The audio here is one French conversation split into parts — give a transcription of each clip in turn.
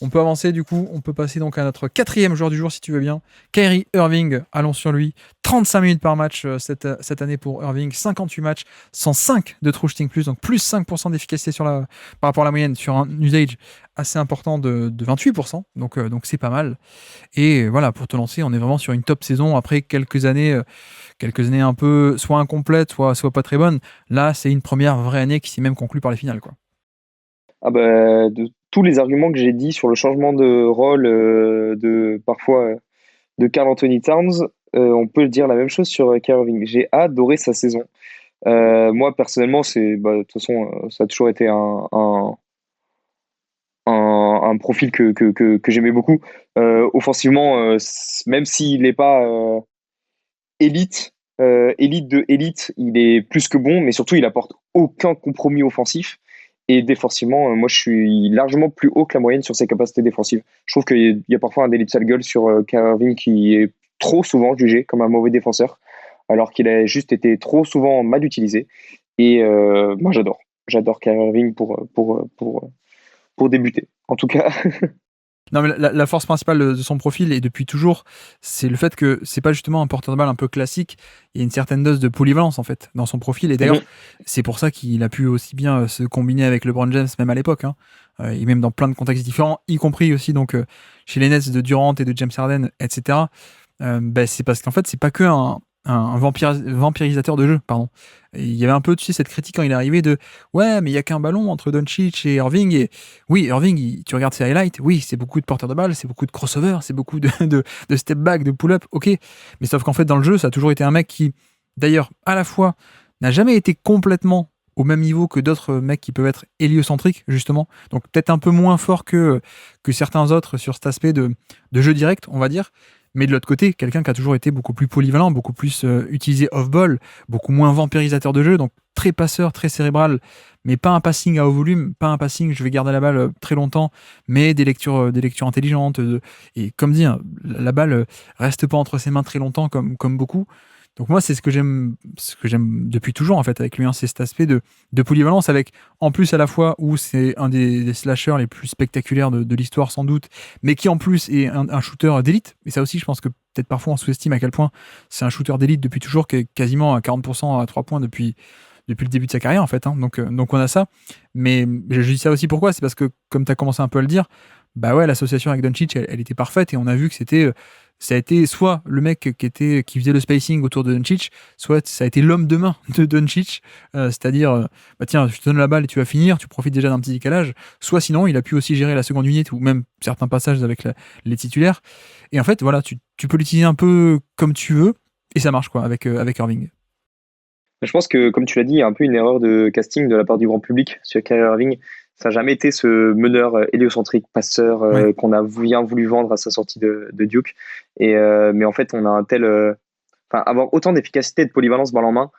On peut avancer du coup, on peut passer donc à notre quatrième joueur du jour si tu veux bien. Kyrie Irving, allons sur lui. 35 minutes par match cette année pour Irving, 58 matchs, 105 de true shooting plus, donc plus 5% d'efficacité par rapport à la moyenne sur un usage assez important de 28%, donc c'est pas mal. Et voilà, pour te lancer, on est vraiment sur une top saison après quelques années un peu soit incomplètes, soit pas très bonnes. Là, c'est une première vraie année qui s'est même conclue par les finales, quoi. Ah bah, de tous les arguments que j'ai dit sur le changement de rôle de Karl Anthony Towns, on peut dire la même chose sur Kyrie Irving. J'ai adoré sa saison. Moi personnellement, de toute façon, ça a toujours été un profil que j'aimais beaucoup. Offensivement, même s'il n'est pas élite, élite de élite, il est plus que bon, mais surtout il apporte aucun compromis offensif. Et défensivement, moi je suis largement plus haut que la moyenne sur ses capacités défensives. Je trouve qu'il y a parfois un délit de sale gueule sur Kyrie Irving qui est trop souvent jugé comme un mauvais défenseur, alors qu'il a juste été trop souvent mal utilisé. Et moi j'adore Kyrie Irving pour débuter. En tout cas, Non, mais la force principale de son profil, et depuis toujours, c'est le fait que c'est pas justement un porteur de balle un peu classique. Il y a une certaine dose de polyvalence, en fait, dans son profil. Et d'ailleurs, c'est pour ça qu'il a pu aussi bien se combiner avec LeBron James, même à l'époque, hein. Et même dans plein de contextes différents, y compris aussi donc chez les Nets de Durant et de James Harden, etc. C'est parce qu'en fait, c'est pas que un vampirisateur de jeu, pardon. Et il y avait un peu, tu sais, cette critique quand il est arrivé de ouais, mais il y a qu'un ballon entre Doncic et Irving. Et oui, Irving, tu regardes ses highlights, oui, c'est beaucoup de porteurs de balles, c'est beaucoup de crossover, c'est beaucoup de step back, de pull-up, ok. Mais sauf qu'en fait, dans le jeu, ça a toujours été un mec qui, d'ailleurs, à la fois, n'a jamais été complètement au même niveau que d'autres mecs qui peuvent être héliocentriques, justement. Donc peut-être un peu moins fort que certains autres sur cet aspect de jeu direct, on va dire. Mais de l'autre côté, quelqu'un qui a toujours été beaucoup plus polyvalent, beaucoup plus utilisé off-ball, beaucoup moins vampirisateur de jeu, donc très passeur, très cérébral, mais pas un passing à haut volume, pas un passing, je vais garder la balle très longtemps, mais des lectures intelligentes. Et comme dit, hein, la balle reste pas entre ses mains très longtemps comme beaucoup. Donc moi, c'est ce que j'aime depuis toujours en fait avec lui, hein, c'est cet aspect de polyvalence avec, en plus à la fois où c'est un des slashers les plus spectaculaires de l'histoire sans doute, mais qui en plus est un shooter d'élite. Et ça aussi, je pense que peut-être parfois on sous-estime à quel point c'est un shooter d'élite depuis toujours, qui est quasiment à 40% à 3 points depuis le début de sa carrière en fait, hein. Donc on a ça. Mais je dis ça aussi pourquoi? C'est parce que comme tu as commencé un peu à le dire, bah ouais, l'association avec Doncic, elle était parfaite et on a vu que ça a été soit le mec qui faisait le spacing autour de Doncic, soit ça a été l'homme de main de Doncic, c'est-à-dire, bah tiens, je te donne la balle et tu vas finir, tu profites déjà d'un petit décalage, soit sinon, il a pu aussi gérer la seconde unité ou même certains passages avec les titulaires. Et en fait, voilà, tu peux l'utiliser un peu comme tu veux et ça marche quoi avec Irving. je pense que, comme tu l'as dit, il y a un peu une erreur de casting de la part du grand public sur Kyrie Irving. Ça n'a jamais été ce meneur héliocentrique, passeur Ouais. qu'on a bien voulu vendre à sa sortie de Duke. Mais en fait, on a avoir autant d'efficacité et de polyvalence balle en main,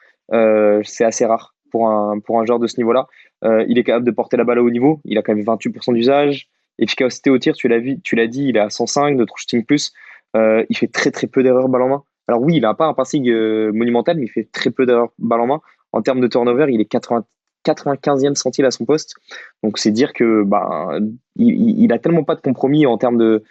c'est assez rare pour un joueur de ce niveau-là. Il est capable de porter la balle à haut niveau. Il a quand même 28% d'usage. Efficacité au tir, tu l'as dit, il est à 105 de true shooting plus. Il fait très très peu d'erreurs balle en main. Alors oui, il n'a pas un passing monumental, mais il fait très peu d'erreurs balle en main. En termes de turnover, il est 95e centile à son poste. Donc c'est dire que il a tellement pas de compromis en termes de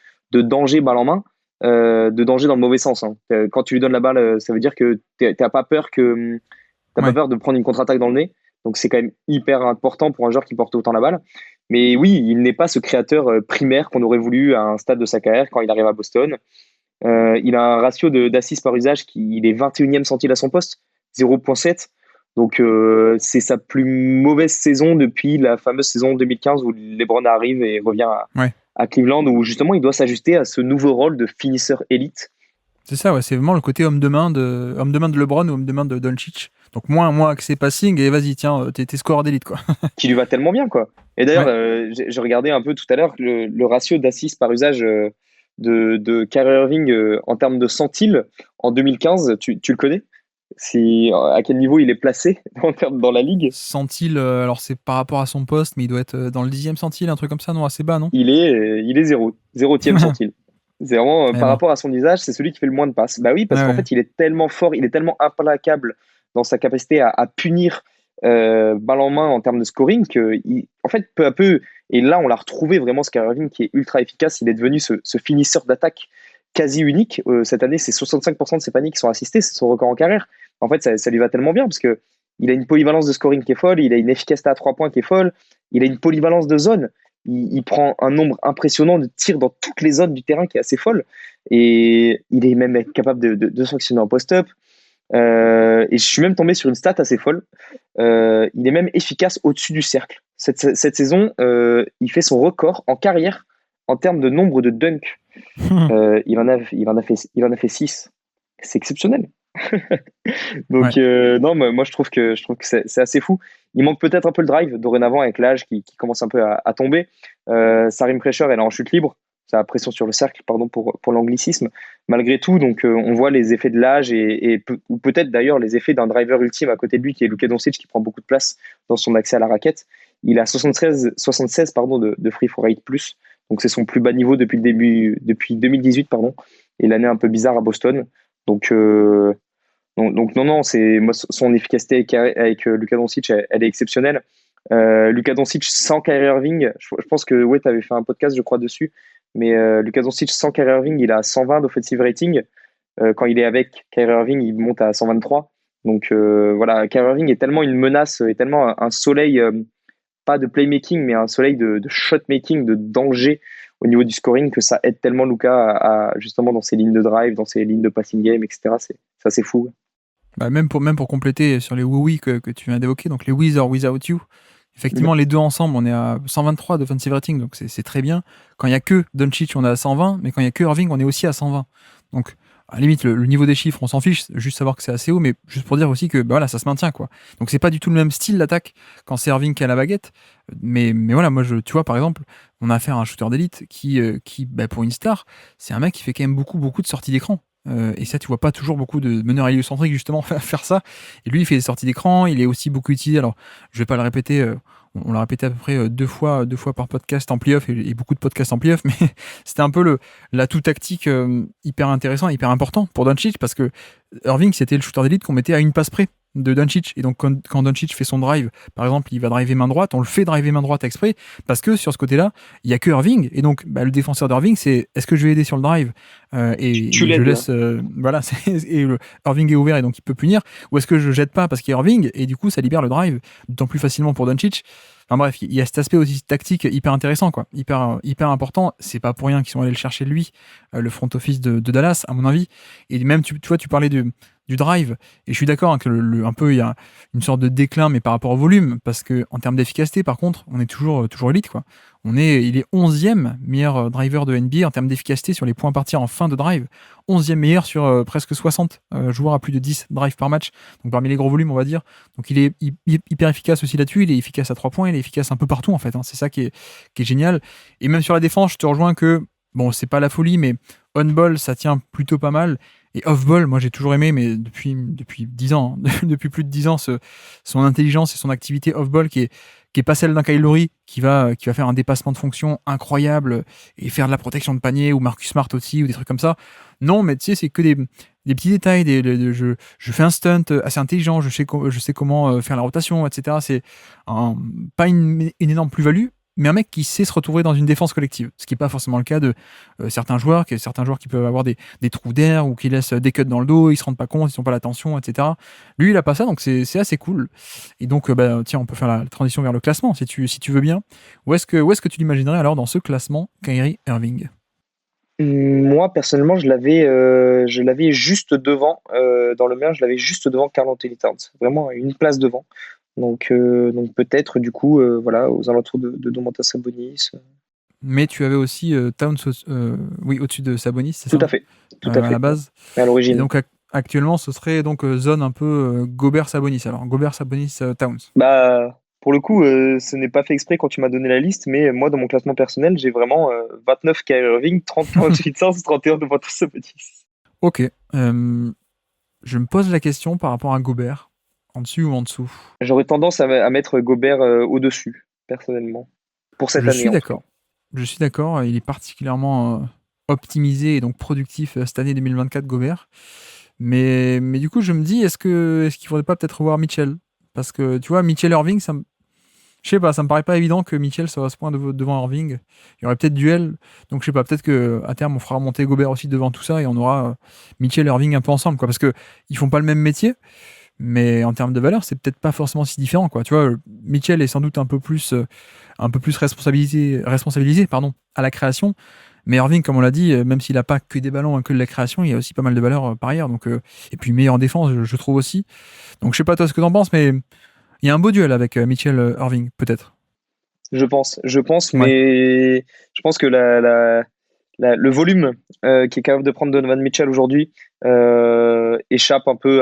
danger balle en main, de danger dans le mauvais sens, hein. Quand tu lui donnes la balle, ça veut dire que t'as pas peur Ouais. de prendre une contre-attaque dans le nez. Donc c'est quand même hyper important pour un joueur qui porte autant la balle. Mais oui, il n'est pas ce créateur primaire qu'on aurait voulu à un stade de sa carrière quand il arrive à Boston. Il a un ratio d'assists par usage il est 21e centile à son poste, 0,7. Donc c'est sa plus mauvaise saison depuis la fameuse saison 2015 où LeBron arrive et revient Ouais. à Cleveland, où justement il doit s'ajuster à ce nouveau rôle de finisseur élite. C'est ça, ouais, c'est vraiment le côté homme de main de LeBron ou homme de main de Doncic. Donc moins accès passing et vas-y, tiens, t'es scoreur d'élite, quoi. Qui lui va tellement bien, quoi. Et d'ailleurs, Ouais. j'ai regardé un peu tout à l'heure le ratio d'assists par usage de Kyrie Irving en termes de centiles en 2015. Tu le connais? À quel niveau il est placé dans la ligue? Centile, alors c'est par rapport à son poste, mais il doit être dans le 10e centile, un truc comme ça, non? Assez bas, non? Il est zérotième centile. C'est vraiment, Eh par ben, rapport à son usage, c'est celui qui fait le moins de passes. Bah oui, ouais, parce qu'en ouais. fait, il est tellement fort, il est tellement implacable dans sa capacité à punir balle en main en termes de scoring que, en fait, peu à peu, Et là, on l'a retrouvé vraiment, ce Kyrie Irving qui est ultra efficace. Il est devenu ce finisseur d'attaque quasi unique. Cette année, c'est 65% de ses paniers qui sont assistés, c'est son record en carrière. En fait, ça lui va tellement bien parce que il a une polyvalence de scoring qui est folle, il a une efficacité à 3 points qui est folle, il a une polyvalence de zone. Il prend un nombre impressionnant de tirs dans toutes les zones du terrain qui est assez folle. Et il est même capable de sanctionner en post-up. Et je suis même tombé sur une stat assez folle. Il est même efficace au-dessus du cercle. Cette saison, il fait son record en carrière en termes de nombre de dunks. Il en a fait 6. C'est exceptionnel. Donc, Ouais. non, moi je trouve que c'est assez fou. Il manque peut-être un peu le drive dorénavant avec l'âge qui commence un peu à tomber. Sa rim pressure, elle est en chute libre. Sa pression sur le cercle, pardon pour l'anglicisme. Malgré tout, donc on voit les effets de l'âge ou peut-être d'ailleurs les effets d'un driver ultime à côté de lui qui est Luka Doncic qui prend beaucoup de place dans son accès à la raquette. Il a 76 pardon, de free throw rate plus. Donc c'est son plus bas niveau depuis 2018 pardon. Et l'année un peu bizarre à Boston. Donc non, c'est moi, son efficacité avec Luka Doncic, elle est exceptionnelle. Luka Doncic sans Kyrie Irving, je pense que ouais, tu avais fait un podcast, je crois, dessus. Mais Luka Doncic sans Kyrie Irving, il a 120 d'offensive rating. Quand il est avec Kyrie Irving, il monte à 123. Donc voilà, Kyrie Irving est tellement une menace, est tellement un soleil, pas de playmaking, mais un soleil de shotmaking, de danger au niveau du scoring que ça aide tellement Luka justement dans ses lignes de drive, dans ses lignes de passing game, etc. C'est assez fou. Bah, même pour compléter sur les oui que tu viens d'évoquer, donc les With or Without You, effectivement, les deux ensemble, on est à 123 d'offensive rating, donc c'est très bien. Quand il n'y a que Doncic, on est à 120, mais quand il n'y a que Irving, on est aussi à 120. Donc, à la limite, le niveau des chiffres, on s'en fiche, juste savoir que c'est assez haut, mais juste pour dire aussi que bah voilà, ça se maintient, quoi. Donc, c'est pas du tout le même style d'attaque quand c'est Irving qui a la baguette. Mais voilà, moi, tu vois, par exemple, on a affaire à un shooter d'élite qui bah, pour une star, c'est un mec qui fait quand même beaucoup de sorties d'écran. Et ça, tu vois pas toujours beaucoup de meneurs héliocentriques justement faire ça. Et lui, il fait des sorties d'écran. Il est aussi beaucoup utilisé. Alors, je vais pas le répéter. On l'a répété à peu près deux fois par podcast en playoff et beaucoup de podcasts en playoff. Mais c'était un peu l'atout tactique hyper intéressant, hyper important pour Doncic parce que Irving, c'était le shooter d'élite qu'on mettait à une passe près de Doncic. Et donc, quand Doncic fait son drive, par exemple, il va driver main droite, on le fait driver main droite exprès parce que sur ce côté-là, il y a que Irving. Et donc, bah, le défenseur d'Irving, c'est est-ce que je vais aider sur le drive et Tu je l'aides, laisse voilà et Irving est ouvert et donc il peut punir, ou est-ce que je jette pas parce qu'il y a Irving et du coup ça libère le drive d'autant plus facilement pour Doncic. Enfin bref, il y a cet aspect aussi tactique hyper intéressant, quoi, hyper important. C'est pas pour rien qu'ils sont allés le chercher lui, le front office de Dallas à mon avis. Et même tu vois, tu parlais du drive, et je suis d'accord hein, que un peu il y a une sorte de déclin, mais par rapport au volume, parce que en termes d'efficacité, par contre, on est toujours élite, quoi. Il est 11e meilleur driver de NBA en termes d'efficacité sur les points partis en fin de drive. 11e meilleur sur presque 60 joueurs à plus de 10 drives par match. Donc parmi les gros volumes, on va dire. Donc il est hyper efficace aussi là-dessus. Il est efficace à 3 points. Il est efficace un peu partout, en fait. Hein. C'est ça qui est génial. Et même sur la défense, je te rejoins que, bon, c'est pas la folie, mais on-ball, ça tient plutôt pas mal. Et off-ball, moi j'ai toujours aimé, mais depuis 10 ans, hein, depuis plus de 10 ans, son intelligence et son activité off-ball qui est pas celle d'un Kyle Lowry qui va faire un dépassement de fonction incroyable et faire de la protection de panier, ou Marcus Smart aussi, ou des trucs comme ça. Non, mais tu sais, c'est que des petits détails. Je fais un stunt assez intelligent, je sais comment faire la rotation, etc. C'est pas une énorme plus-value, mais un mec qui sait se retrouver dans une défense collective, ce qui n'est pas forcément le cas de certains joueurs qui peuvent avoir des trous d'air ou qui laissent des cuts dans le dos, ils se rendent pas compte, ils n'ont pas l'attention, etc. Lui, il a pas ça, donc c'est assez cool. Et donc, bah, tiens, on peut faire la transition vers le classement, si tu veux bien. Où est-ce que tu l'imaginerais alors dans ce classement, Kyrie Irving? Moi, personnellement, je l'avais juste devant. Dans le mien, je l'avais juste devant Karl Anthony Towns. Vraiment une place devant. Donc peut-être, du coup, voilà, aux alentours de Domantas Sabonis. Mais tu avais aussi Towns oui, au-dessus de Sabonis, c'est Tout ça, à fait. Tout à à la fait. Ouais. base. À Et l'origine. donc actuellement, ce serait donc zone un peu Gobert-Sabonis. Alors Gobert-Sabonis-Towns. Bah, pour le coup, ce n'est pas fait exprès quand tu m'as donné la liste, mais moi, dans mon classement personnel, j'ai vraiment 29 Kyrie Irving, 30 Anthony Towns, 31 Domantas Sabonis. Ok. Je me pose la question par rapport à Gobert, en dessus ou en dessous. J'aurais tendance à mettre Gobert au-dessus, personnellement. Pour cette Je année, suis en tout cas. d'accord. Je suis d'accord. Il est particulièrement optimisé et donc productif cette année 2024, Gobert. Mais du coup, je me dis, est-ce qu'il faudrait pas peut-être revoir Mitchell? Parce que tu vois, Mitchell Irving, Je sais pas, ça me paraît pas évident que Mitchell soit à ce point devant Irving. Il y aurait peut-être duel, donc je sais pas, peut-être que à terme on fera monter Gobert aussi devant tout ça et on aura Mitchell et Irving un peu ensemble, quoi, parce que ils font pas le même métier, mais en termes de valeur, c'est peut-être pas forcément si différent, quoi. Tu vois, Mitchell est sans doute un peu plus responsabilisé, pardon, à la création. Mais Irving, comme on l'a dit, même s'il n'a pas que des ballons, que de la création, il y a aussi pas mal de valeur par ailleurs. Donc, et puis meilleur en défense, je trouve aussi. Donc je sais pas toi ce que t'en penses, mais il y a un beau duel avec Mitchell Irving, peut-être. Je pense, Ouais, mais je pense que le volume qui est capable de prendre Donovan Mitchell aujourd'hui échappe un peu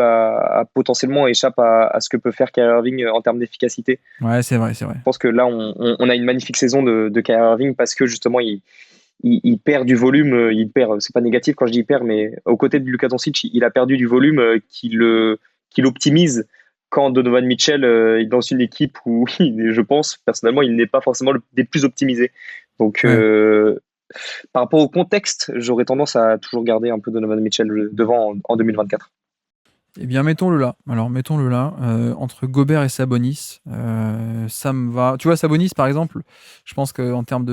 potentiellement échappe à ce que peut faire Kyrie Irving en termes d'efficacité. ouais, c'est vrai, c'est vrai. Je pense que là, on a une magnifique saison de Kyrie Irving parce que justement, il perd du volume. Il perd, c'est pas négatif quand je dis il perd, mais aux côtés de Luka Doncic, il a perdu du volume qui l'optimise quand Donovan Mitchell est dans une équipe où je pense personnellement, il n'est pas forcément des plus optimisés. Donc, Ouais. par rapport au contexte, j'aurais tendance à toujours garder un peu Donovan Mitchell devant en 2024. Eh bien, mettons-le là. Alors, mettons-le là, entre Gobert et Sabonis. Ça me va. Tu vois, Sabonis, par exemple, je pense qu'en termes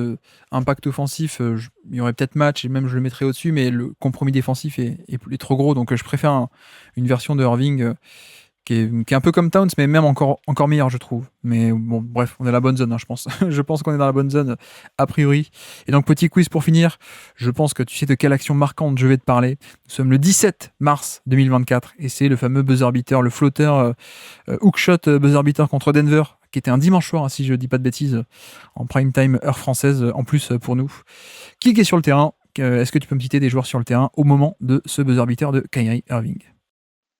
d'impact offensif, il y aurait peut-être match, et même je le mettrais au-dessus, mais le compromis défensif est trop gros. Donc, je préfère une version de Irving qui est un peu comme Towns, mais même encore meilleur, je trouve. Mais bon, bref, on est dans la bonne zone, hein, je pense. Je pense qu'on est dans la bonne zone, a priori. Et donc, petit quiz pour finir. Je pense que tu sais de quelle action marquante je vais te parler. Nous sommes le 17 mars 2024, et c'est le fameux buzzer beater, le flotteur hookshot buzzer beater contre Denver, qui était un dimanche soir, hein, si je dis pas de bêtises, en prime time, heure française, en plus pour nous. Qui est sur le terrain? Est-ce que tu peux me citer des joueurs sur le terrain au moment de ce buzzer beater de Kyrie Irving?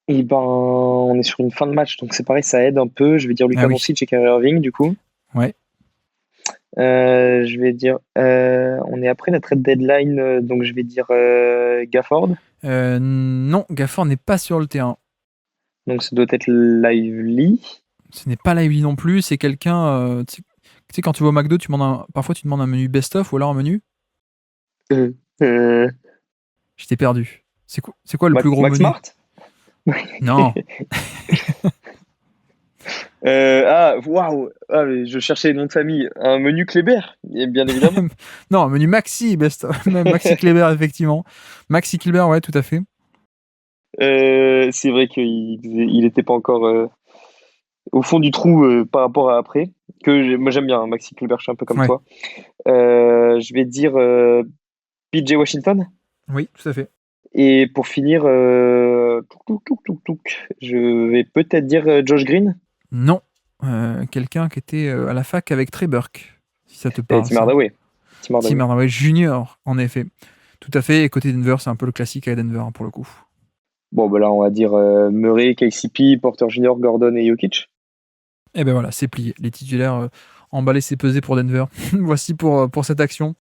Et ben, on est sur une fin de match, donc c'est pareil, ça aide un peu. Je vais dire Ah Luka oui, Doncic et Kyrie Irving, du coup. ouais. Je vais dire, on est après la trade deadline, donc je vais dire Gafford. Non, Gafford n'est pas sur le terrain. Donc ça doit être Lively. Ce n'est pas Lively non plus, c'est quelqu'un. Tu sais, quand tu vas au McDo, parfois tu demandes un menu best-of ou alors un menu. Euh, euh, Je t'ai perdu. C'est quoi le plus gros Max menu? Smart. Non. Waouh! Ah, mais je cherchais les noms de famille. Un menu Kléber, bien évidemment. Non, un menu Maxi best-of. Même Maxi Kleber, effectivement. Maxi Kleber, ouais, tout à fait. C'est vrai qu'il n'était pas encore au fond du trou par rapport à après. Moi j'aime bien hein, Maxi Kleber, je suis un peu comme Ouais, toi. Je vais dire PJ Washington. oui, tout à fait. Et pour finir, je vais peut-être dire Josh Green Non. Quelqu'un qui était à la fac avec Trey Burke, si ça te et parle, Tim ça. Hardaway. Tim Tim Hardaway. Hardaway Junior, en effet. Tout à fait. Et côté Denver, c'est un peu le classique à Denver, hein, pour le coup. Bon, bah là, on va dire Murray, KCP, Porter Jr., Gordon et Jokic. Et ben voilà, c'est plié. Les titulaires emballés, c'est pesé pour Denver. Voici pour cette action.